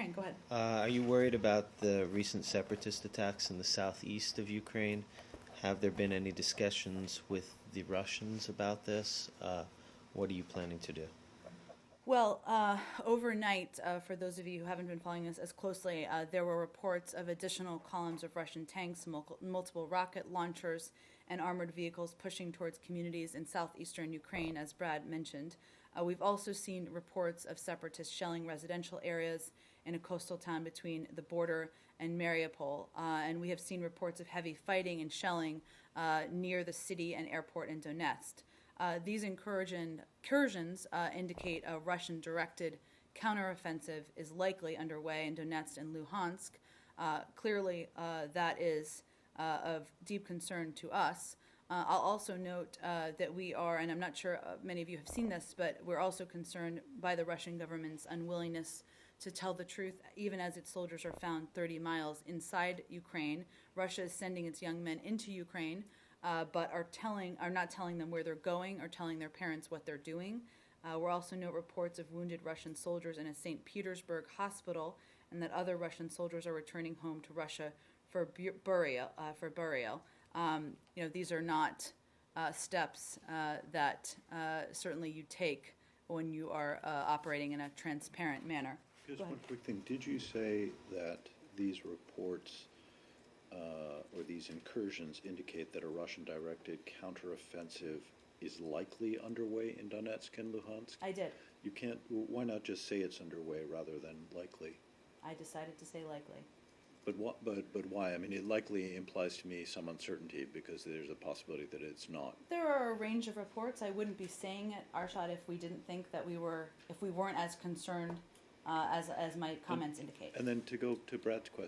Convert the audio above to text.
Ukraine. Go ahead. Are you worried about the recent separatist attacks in the southeast of Ukraine? Have there been any discussions with the Russians about this? What are you planning to do? Well, overnight, for those of you who haven't been following this as closely, there were reports of additional columns of Russian tanks, multiple rocket launchers, and armored vehicles pushing towards communities in southeastern Ukraine, as Brad mentioned. We've also seen reports of separatists shelling residential areas in a coastal town between the border and Mariupol. And we have seen reports of heavy fighting and shelling near the city and airport in Donetsk. These incursions indicate a Russian-directed counteroffensive is likely underway in Donetsk and Luhansk. Clearly, that is of deep concern to us. I'll also note that we are, and I'm not sure many of you have seen this, but we're also concerned by the Russian government's unwillingness to tell the truth, even as its soldiers are found 30 miles inside Ukraine. Russia is sending its young men into Ukraine, but are not telling them where they're going or telling their parents what they're doing. We're also note reports of wounded Russian soldiers in a St. Petersburg hospital, and that other Russian soldiers are returning home to Russia for burial. These are not steps that certainly you take when you are operating in a transparent manner. Just one quick thing. Did you say that these reports or these incursions indicate that a Russian-directed counteroffensive is likely underway in Donetsk and Luhansk? I did. You can't. Why not just say it's underway rather than likely? I decided to say likely. But why? I mean, it likely implies to me some uncertainty because there's a possibility that it's not. There are a range of reports. I wouldn't be saying it, Arshad, if we didn't think that if we weren't as concerned as my comments indicate. And then to go to Brad's